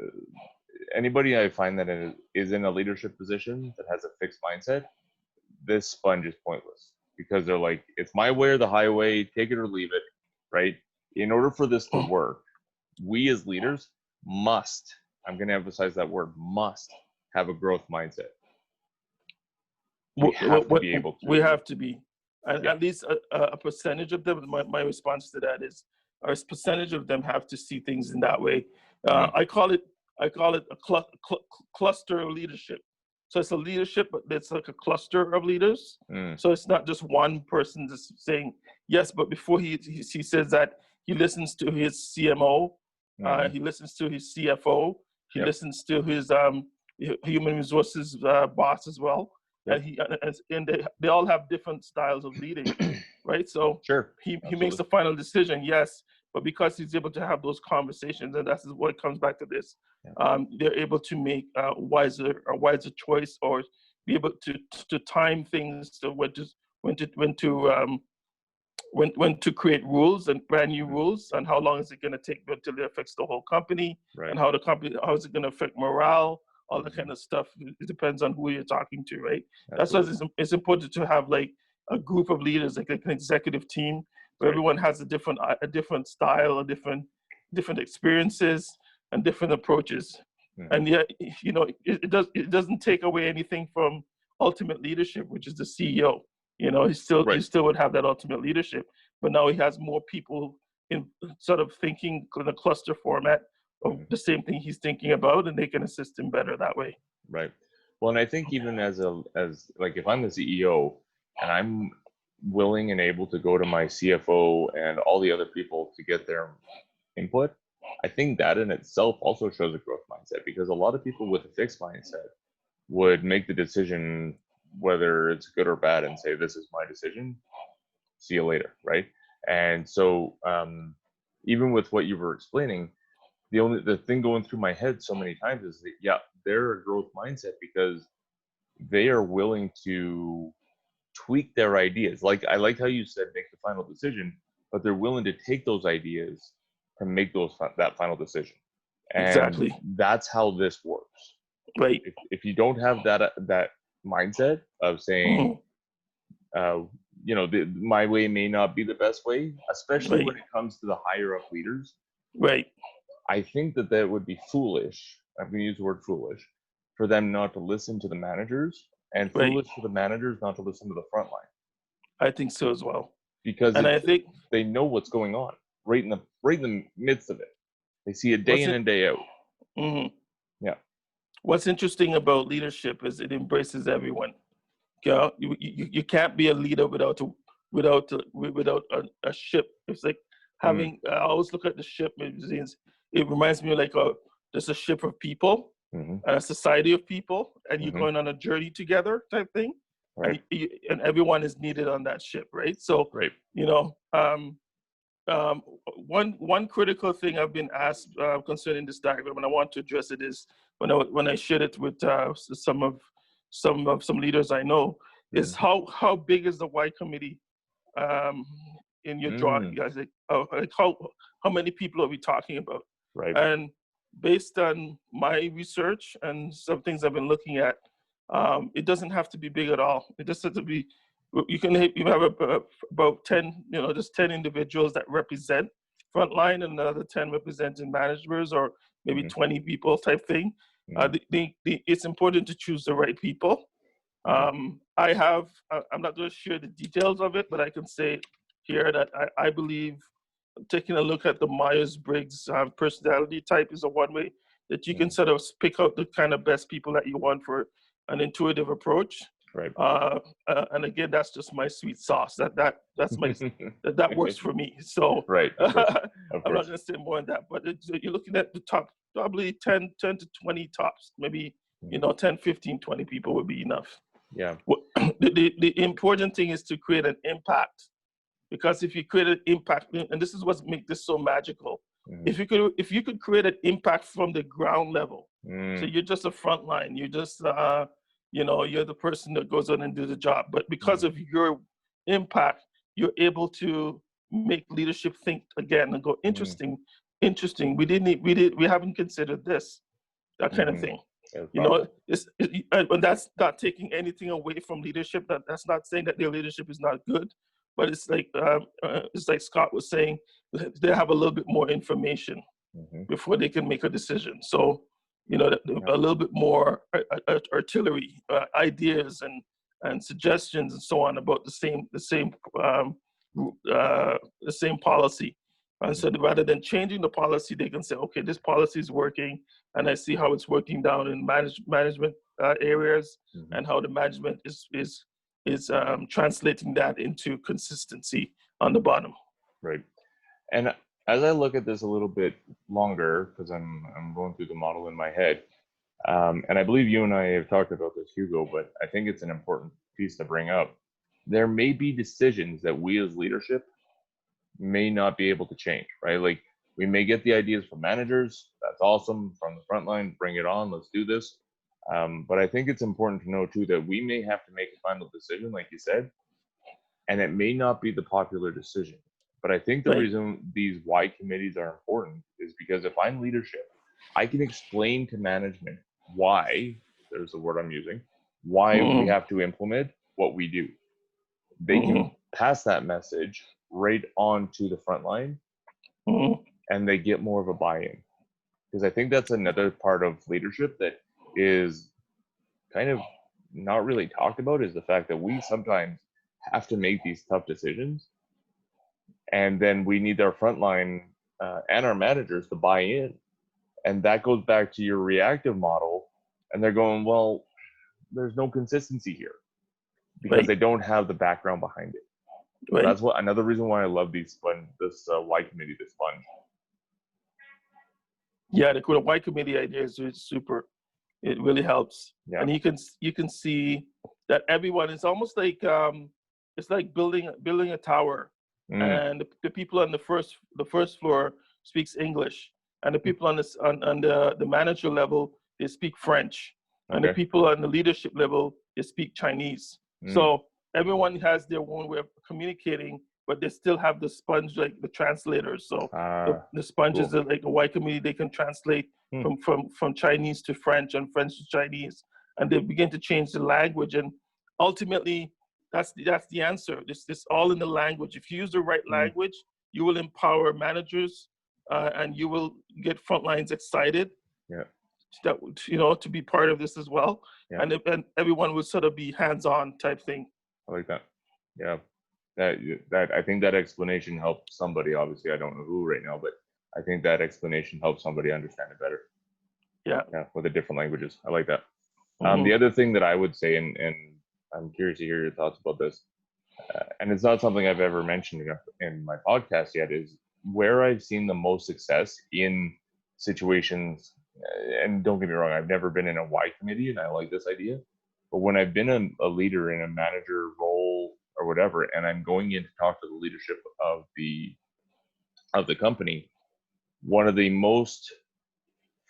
anybody I find that is in a leadership position that has a fixed mindset, this sponge is pointless. Because they're like, it's my way or the highway, take it or leave it, right? In order for this to work, we as leaders must, I'm going to emphasize that word, must have a growth mindset. We have to be able to. We have to be. And at least a percentage of them, my response to that is, a percentage of them have to see things in that way. I call it a cluster of leadership. So it's a leadership, but it's like a cluster of leaders. So it's not just one person just saying yes, but before he says that, he listens to his CMO, he listens to his CFO, he listens to his human resources boss as well. And they all have different styles of leading, right? So he makes the final decision, yes, but because he's able to have those conversations, and that's what comes back to this, they're able to make a wiser choice, or be able to time things to when to create rules and brand new rules, and how long is it going to take until it affects the whole company, and how is it going to affect morale, all that kind of stuff. It depends on who you're talking to, right? Absolutely. That's why it's important to have like a group of leaders, like an executive team, where everyone has a different style, different experiences, and different approaches. And yet, it doesn't take away anything from ultimate leadership, which is the CEO. He still would have that ultimate leadership, but now he has more people in sort of thinking in a cluster format of the same thing he's thinking about, and they can assist him better that way. Right. Well, and I think even as like, if I'm the CEO and I'm willing and able to go to my CFO and all the other people to get their input, I think that in itself also shows a growth mindset, because a lot of people with a fixed mindset would make the decision, whether it's good or bad, and say, this is my decision, see you later, right? And so even with what you were explaining, the thing going through my head so many times is that, yeah, they're a growth mindset because they are willing to tweak their ideas. Like, I like how you said make the final decision, but they're willing to take those ideas and make that final decision. And Exactly. that's how this works. Right. If you don't have that mindset of saying, my way may not be the best way, especially Right. when it comes to the higher up leaders. Right. I think that would be foolish. I'm going to use the word foolish, for them not to listen to the managers, and Right. foolish for the managers not to listen to the front line. I think so as well. Because And I think they know what's going on right in the midst of it. They see it day in and day out. Mm-hmm. Yeah. What's interesting about leadership is it embraces everyone. You can't be a leader without a ship. It's like having. I always look at the ship. It reminds me of like there's a ship of people, and a society of people, and you're going on a journey together type thing. Right. And everyone is needed on that ship, right? So, right. One critical thing I've been asked concerning this diagram, and I want to address it, is when I shared it with some leaders I know, is how big is the Y committee in your drawing, guys? Like how many people are we talking about? Right. And based on my research and some things I've been looking at, it doesn't have to be big at all. It just has to be. You have about 10, just 10 individuals that represent frontline, and another 10 representing managers, or maybe 20 people type thing. It's important to choose the right people. I'm not going to share the details of it, but I can say here that I believe taking a look at the Myers-Briggs personality type is a one way that you can sort of pick out the kind of best people that you want for an intuitive approach. Right. And again, that's just my sweet sauce. That's my that works for me. So right. Of course. I'm not going to say more on that. But you're looking at the top, probably 10 to 20 tops. Maybe 10, 15, 20 people would be enough. Yeah. The important thing is to create an impact, because if you create an impact, and this is what makes this so magical. If you could create an impact from the ground level, so you're just a front line, you're just you're the person that goes on and do the job, but because of your impact, you're able to make leadership think again and go, interesting. We haven't considered this, that kind of thing. And that's not taking anything away from leadership. That's not saying that their leadership is not good, but it's like Scott was saying, they have a little bit more information before they can make a decision. So a little bit more artillery, ideas and suggestions and so on about the same policy. And so rather than changing the policy, they can say, okay, this policy is working, and I see how it's working down in management areas, and how the management is translating that into consistency on the bottom. Right. And as I look at this a little bit longer, because I'm going through the model in my head, and I believe you and I have talked about this, Hugo, but I think it's an important piece to bring up. There may be decisions that we as leadership may not be able to change, right? Like, we may get the ideas from managers. That's awesome. From the front line, bring it on. Let's do this. But I think it's important to know too that we may have to make a final decision, like you said, and it may not be the popular decision. But I think the reason these Y committees are important is because if I'm leadership, I can explain to management why, there's the word I'm using, why we have to implement what we do. They can pass that message right on to the front line, and they get more of a buy-in. Because I think that's another part of leadership that is kind of not really talked about, is the fact that we sometimes have to make these tough decisions, and then we need our frontline and our managers to buy in. And that goes back to your reactive model, and they're going, well, there's no consistency here, because they don't have the background behind it. Right. That's what another reason why I love this Y committee, this fund. Yeah, the Y committee idea is super. It really helps, Yeah. and you can see that everyone is almost like it's like building a tower, and the people on the first floor speaks English, and the people on on the manager level, they speak French, and the Okay. people on the leadership level, they speak Chinese. So everyone has their own way of communicating, but they still have the sponge, like the translators. So the sponge cool. is like a Y committee, they can translate from Chinese to French and French to Chinese, and they begin to change the language. And ultimately, that's the answer. This all in the language. If you use the right language, you will empower managers, and you will get front lines excited. Yeah. That to be part of this as well, Yeah. and everyone will sort of be hands-on type thing. I like that. Yeah. That I think that explanation helps somebody. Obviously, I don't know who right now, but I think that explanation helps somebody understand it better. Yeah. Yeah, with the different languages. I like that. The other thing that I would say, and I'm curious to hear your thoughts about this, and it's not something I've ever mentioned in my podcast yet, is where I've seen the most success in situations. And don't get me wrong, I've never been in a Y committee, and I like this idea. But when I've been a leader in a manager role or whatever, and I'm going in to talk to the leadership of the company, one of the most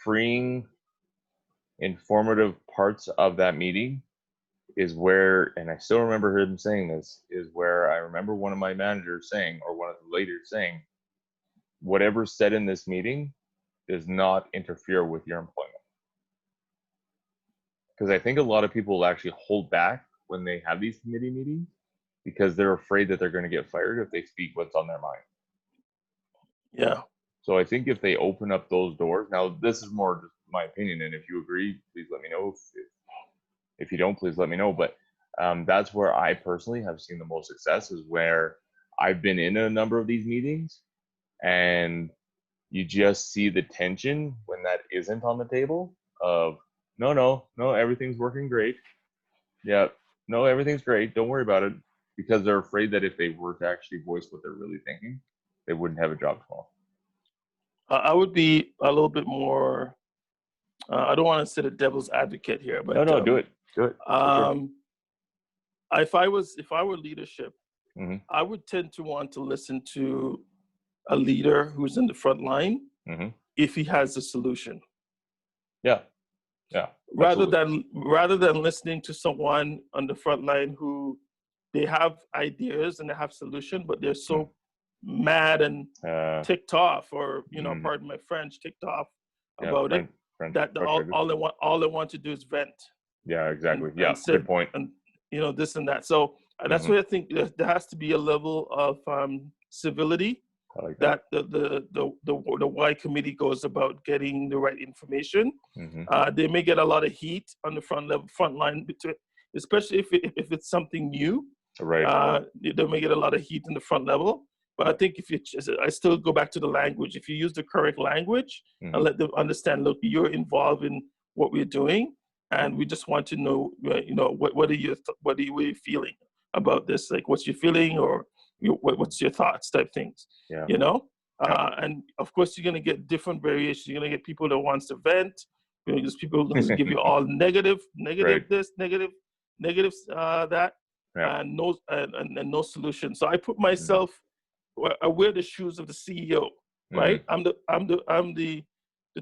freeing, informative parts of that meeting is where, and I still remember him saying this, is where I remember one of my managers saying, or one of the leaders saying, whatever's said in this meeting does not interfere with your employment. Because I think a lot of people will actually hold back when they have these committee meetings because they're afraid that they're going to get fired if they speak what's on their mind. Yeah. So I think if they open up those doors, now this is more just my opinion, and if you agree, please let me know. If you don't, please let me know. But that's where I personally have seen the most success, is where I've been in a number of these meetings, and you just see the tension when that isn't on the table of, no, everything's working great. Yeah, no, everything's great. Don't worry about it. Because they're afraid that if they were to actually voice what they're really thinking, they wouldn't have a job tomorrow. I would be a little bit more. I don't want to say the devil's advocate here, but No, do it. Sure. if I were leadership, I would tend to want to listen to a leader who's in the front line if he has a solution. Yeah. Rather than listening to someone on the front line who they have ideas and they have solution, but they're so mad and ticked off, or pardon my French, ticked off about it, that all they want to do is vent. Yeah, exactly. And good point. And this and that. So that's why I think there has to be a level of civility that the Y committee goes about getting the right information. They may get a lot of heat on the front line, especially if it's something new. Right. They may get a lot of heat in the front level. But I think I still go back to the language. If you use the correct language and let them understand, look, you're involved in what we're doing, and we just want to know, what are you feeling about this? Like, what's your feeling, or what's your thoughts, type things. Yeah. And of course, you're gonna get different variations. You're gonna get people that wants to vent. There's people who give you all negative Right. this, negative that, and no solution. So I put myself. I wear the shoes of the CEO, right? I'm the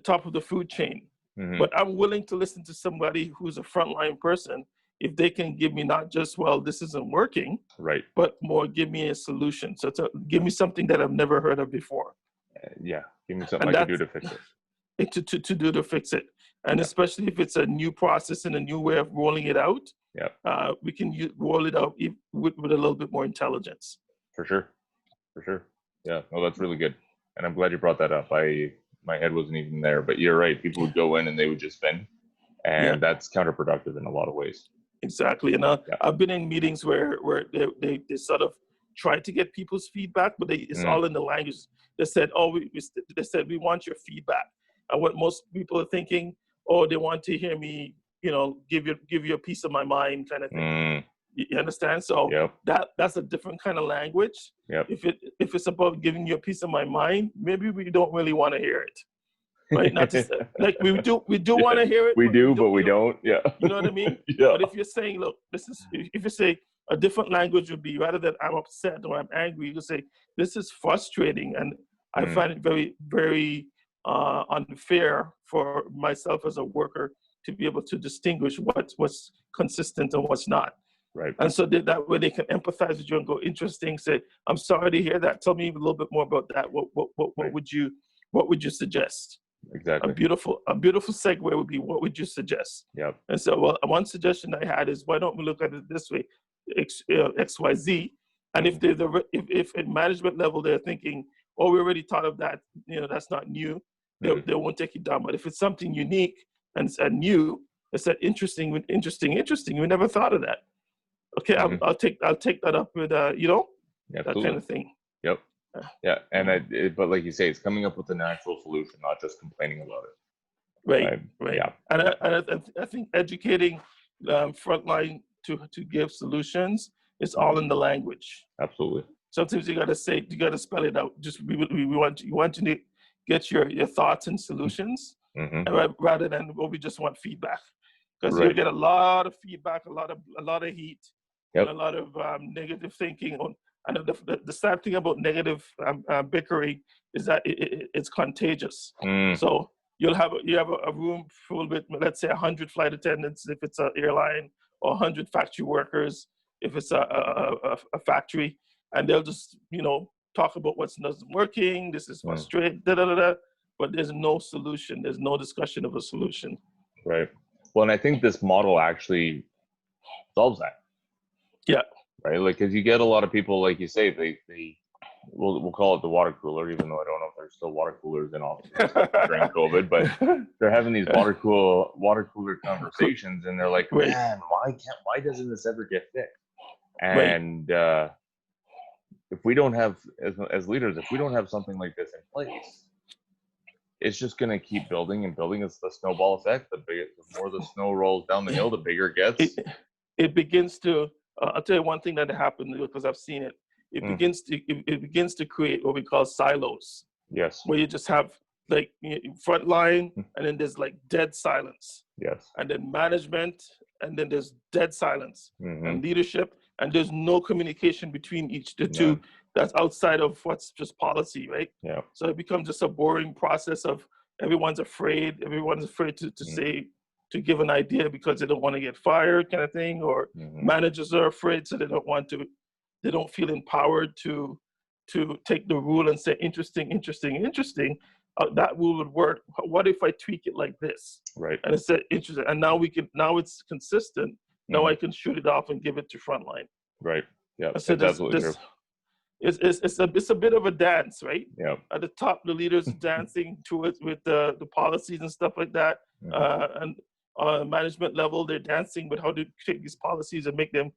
top of the food chain, but I'm willing to listen to somebody who's a frontline person if they can give me not just, well, this isn't working, right, but more give me a solution. So to give me something that I've never heard of before. Give me something I can do to fix it. To do to fix it, and especially if it's a new process and a new way of rolling it out. We can roll it out with a little bit more intelligence. For sure. Yeah, no, that's really good. And I'm glad you brought that up. My head wasn't even there, but you're right. People would go in and they would just vent, and that's counterproductive in a lot of ways. Exactly. And I've been in meetings where they sort of try to get people's feedback, but it's all in the language. They said, we want your feedback. And what most people are thinking, they want to hear me, give you a piece of my mind, kind of thing. You understand? So Yep. that's a different kind of language. Yep. If it's about giving you a piece of my mind, maybe we don't really want to hear it, right? Not just like we do want to hear it. We But do, but we don't. Yeah. You know what I mean? Yeah. But if you're saying, look, if you say a different language would be, rather than I'm upset or I'm angry, you can say, this is frustrating, and I find it very, very unfair for myself as a worker to be able to distinguish what's consistent and what's not. Right. And so that way they can empathize with you and go, interesting. Say, I'm sorry to hear that. Tell me a little bit more about that. What Right. would you suggest? Exactly. A beautiful segue would be, what would you suggest? Yep. And so, well, one suggestion I had is, why don't we look at it this way, X, Y, Z, and if there's if at management level they're thinking, oh, we already thought of that, that's not new, they won't take it down. But if it's something unique and new, it's that interesting. We never thought of that. Okay, I'll take that up with Absolutely. that kind of thing. Yep. Yeah, and but like you say, it's coming up with an actual solution, not just complaining about it. Right. Yeah. And I think educating frontline to give solutions is all in the language. Absolutely. Sometimes you got to spell it out. Just we want you to get your thoughts and solutions, rather than we just want feedback, because you get a lot of feedback, a lot of heat, and a lot of negative thinking. And the sad thing about negative bickering is that it's contagious. So you have a room full with, let's say, 100 flight attendants if it's an airline, or 100 factory workers if it's a factory, and they'll just talk about what's not working. This is frustrating, but there's no solution. There's no discussion of a solution. Right. Well, and I think this model actually solves that. Yeah. Right. Like, because you get a lot of people, like you say, we'll call it the water cooler, even though I don't know if there's still water coolers in offices during COVID, but they're having these water cooler conversations, and they're like, man, why doesn't this ever get fixed? And if we don't have, as leaders, if we don't have something like this in place, it's just going to keep building and building. It's the snowball effect. The more the snow rolls down the hill, the bigger it gets. It begins to. I'll tell you one thing that happened, because I've seen it. It begins to create what we call silos. Yes. Where you just have like front line, and then there's like dead silence. Yes. And then management, and then there's dead silence, and leadership, and there's no communication between the two. That's outside of what's just policy, right? Yeah. So it becomes just a boring process of everyone's afraid. Everyone's afraid to say, to give an idea, because they don't want to get fired, kind of thing, or managers are afraid, so they don't feel empowered to take the rule and say, interesting. That rule would work. What if I tweak it like this? Right. And it's interesting. And now it's consistent. Now I can shoot it off and give it to frontline. Right. Yeah. So it's absolutely true. It's a bit of a dance, right? Yeah. At the top, the leaders dancing to it with the policies and stuff like that, and management level, they're dancing with how to take these policies and make them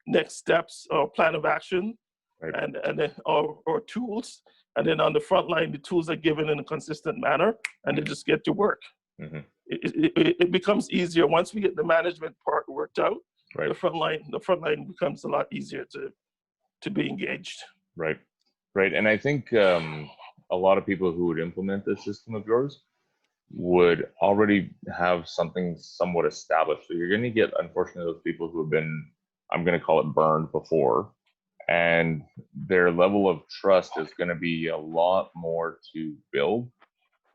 next steps or plan of action, and then or tools. And then on the front line, the tools are given in a consistent manner, and they just get to work. It becomes easier once we get the management part worked out. Right. The front line becomes a lot easier to be engaged. Right. And I think a lot of people who would implement this system of yours would already have something somewhat established. So you're going to get, unfortunately, those people who have been, I'm going to call it, burned before, and their level of trust is going to be a lot more to build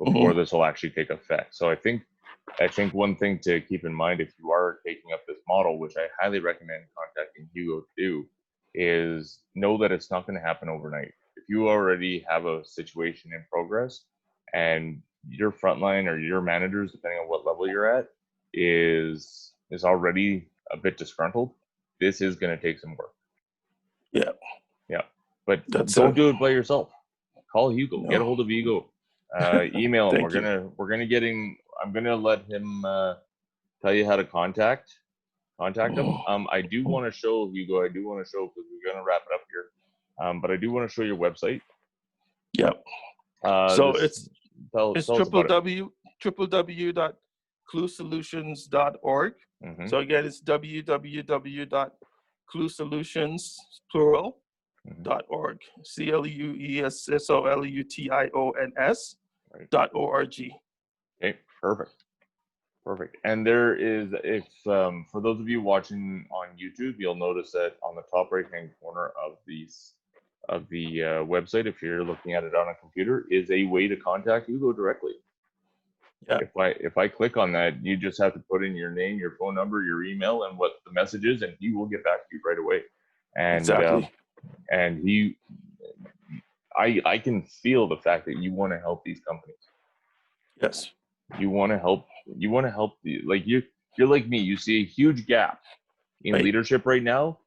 before this will actually take effect. So I think one thing to keep in mind, if you are taking up this model, which I highly recommend contacting Hugo to do, is know that it's not going to happen overnight. If you already have a situation in progress and your frontline or your managers, depending on what level you're at, is already a bit disgruntled, this is going to take some work. Yeah. But don't do it by yourself. Call Hugo. Get a hold of Hugo. Email him. I'm gonna let him tell you how to contact him. I do want to show Hugo. Because we're gonna wrap it up here. But I do want to show your website. Yep. So it's www.koningleadership.com. cluesolutions.org. Mm-hmm. So again, it's www.cluesolutions, plural, .org. CLUESSOLUTIONS.org. Okay, perfect. And there is, if for those of you watching on YouTube, you'll notice that on the top right-hand corner of the website, if you're looking at it on a computer, is a way to contact Hugo directly. Yeah. If I click on that, you just have to put in your name, your phone number, your email, and what the message is, and he will get back to you right away. And Exactly. And I can feel the fact that you want to help these companies. Yes. You want to help. Like you're like me. You see a huge gap in Right. leadership right now,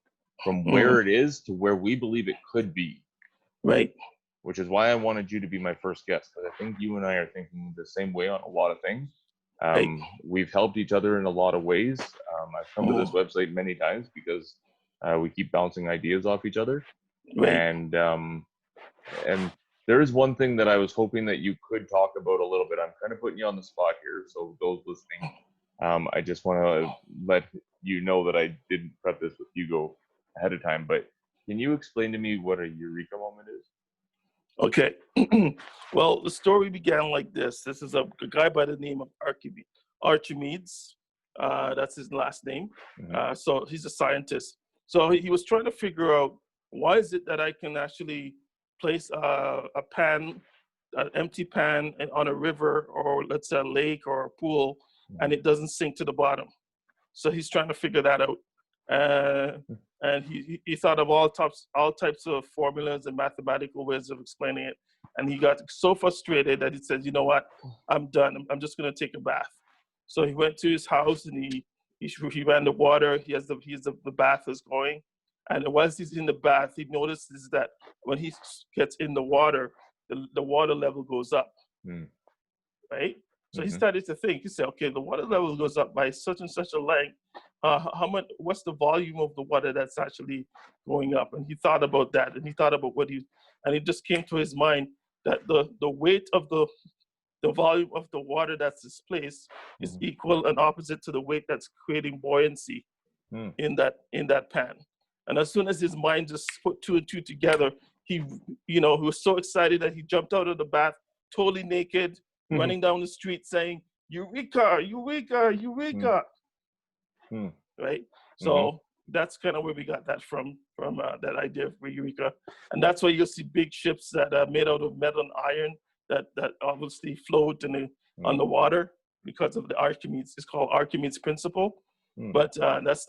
from where it is to where we believe it could be. Right. Which is why I wanted you to be my first guest, because I think you and I are thinking the same way on a lot of things. Right. We've helped each other in a lot of ways. I've come to this website many times because we keep bouncing ideas off each other. Right. And there is one thing that I was hoping that you could talk about a little bit. I'm kind of putting you on the spot here, so those listening, I just want to let you know that I didn't prep this with Hugo ahead of time. But can you explain to me what a eureka moment is? Okay. Well, the story began like this. This is a guy by the name of Archimedes. That's his last name. So he's a scientist. So he was trying to figure out, why is it that I can actually place a pan, an empty pan on a river, or let's say a lake or a pool, and it doesn't sink to the bottom. So he's trying to figure that out. And he thought of all types of formulas and mathematical ways of explaining it. And he got so frustrated that he said, you know what, I'm done. I'm just going to take a bath. So he went to his house and he ran the water. The bath is going. And once he's in the bath, he notices that when he gets in the water, the water level goes up, right? So he started to think. He said, "Okay, the water level goes up by such and such a length. How much? What's the volume of the water that's actually going up?" And he thought about that, and he thought about and it just came to his mind that the weight of the volume of the water that's displaced is equal and opposite to the weight that's creating buoyancy in that pan. And as soon as his mind just put two and two together, he was so excited that he jumped out of the bath, totally naked, running down the street saying, "Eureka, Eureka, Eureka." Right? So that's kind of where we got that from that idea of Eureka. And that's why you'll see big ships that are made out of metal and iron that obviously float on the water because of the Archimedes. It's called Archimedes principle. But that's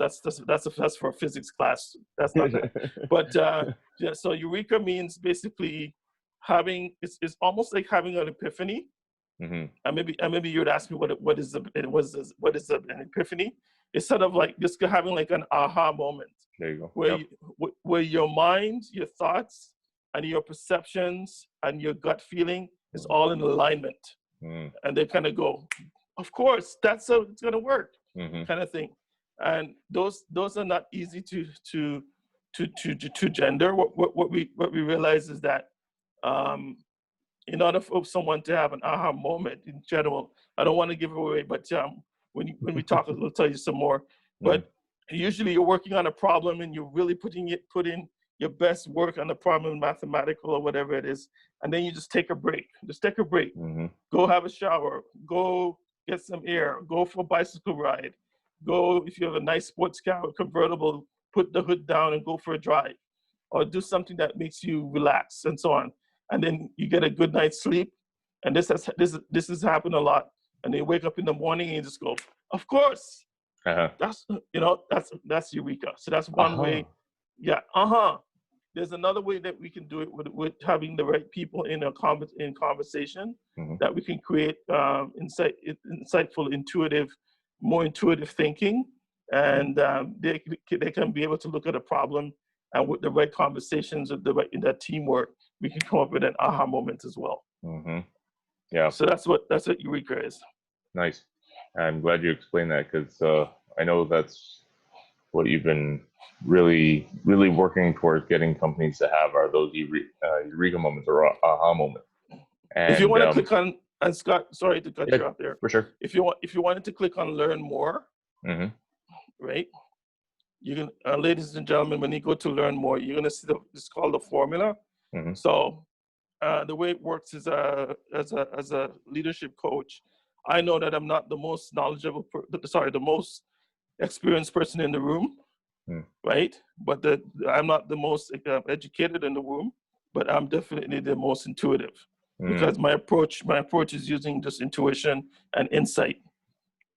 for a physics class. That's not that. But yeah, so Eureka means basically it's almost like having an epiphany. And maybe you would ask me what is an epiphany? It's sort of like just having like an aha moment. There you go. Where your mind, your thoughts, and your perceptions and your gut feeling is all in alignment, and they kind of go, "Of course, that's how it's gonna work," kind of thing. And those are not easy to gender. What we realize is that in order for someone to have an aha moment in general, I don't want to give it away, but when we talk, we'll tell you some more. But usually you're working on a problem and you're really putting in your best work on the problem, mathematical or whatever it is, and then you just take a break. Go have a shower, go get some air, go for a bicycle ride, go, if you have a nice sports car or convertible, put the hood down and go for a drive, or do something that makes you relax and so on. And then you get a good night's sleep. And this has happened a lot. And they wake up in the morning and you just go, "Of course." That's Eureka. So that's one way. Yeah. There's another way that we can do it with having the right people in conversation, that we can create insightful, more intuitive thinking, and they can be able to look at a problem, and with the right conversations, in that teamwork, we can come up with an aha moment as well. Yeah. So that's what Eureka is. Nice. I'm glad you explained that, because I know that's what you've been really, really working towards getting companies to have, are those Eureka moments or aha moments. And if you want to click on And Scott, sorry to cut Yeah, you off there. for sure. If you wanted to click on learn more, Mm-hmm. right? You can, ladies and gentlemen, when you go to learn more, you're gonna see it's called the formula. Mm-hmm. So the way it works is as a leadership coach, I know that I'm not the most knowledgeable, the most experienced person in the room, Mm. right? But I'm not the most educated in the room, but I'm definitely the most intuitive because my approach is using just intuition and insight,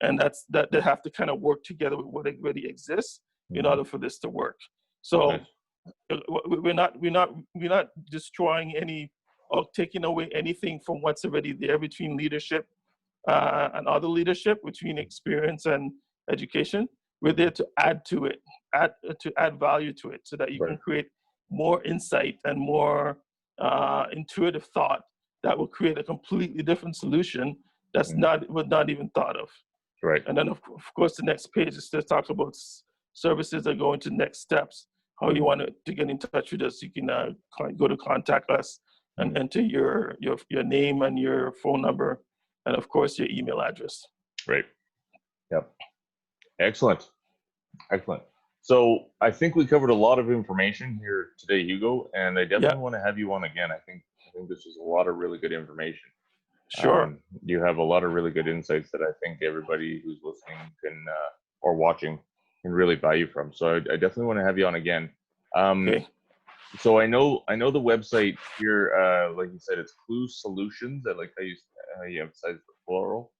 and that they have to kind of work together with what already exists in order for this to work. So Nice. we're not destroying any or taking away anything from what's already there between leadership and other leadership, between experience and education. We're there to add to it, add value to it, so that you Right. can create more insight and more intuitive thought that will create a completely different solution that's not even thought of. Right. And then of course the next page is to talk about services that go into next steps. How you want to get in touch with us, you can go to contact us and enter your name and your phone number, and of course your email address. Right. Yep. Excellent. Excellent. So I think we covered a lot of information here today, Hugo, and I definitely want to have you on again. I think this was a lot of really good information. Sure. You have a lot of really good insights that I think everybody who's listening can or watching can really value from. So I definitely want to have you on again. Okay. So I know the website here, like you said, it's Clue Solutions. I like how you emphasize the plural.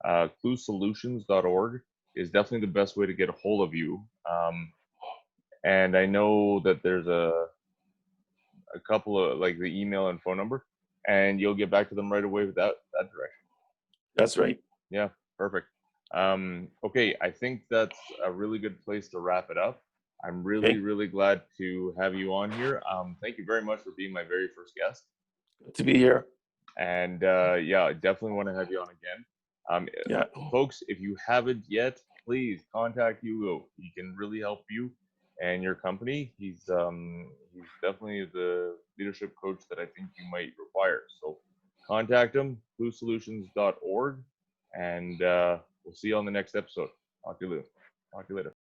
ClueSolutions.org is definitely the best way to get a hold of you. And I know that there's a couple of like the email and phone number, and you'll get back to them right away with that direction. That's right. Yeah, perfect. Okay, I think that's a really good place to wrap it up. I'm really glad to have you on here. Thank you very much for being my very first guest. Good to be here. And yeah, I definitely want to have you on again. Yeah. Folks, if you haven't yet, please contact Hugo. He can really help you and your company. He's definitely the leadership coach that I think you might require. So contact him, cluesolutions.org, and we'll see you on the next episode. Talk to you later.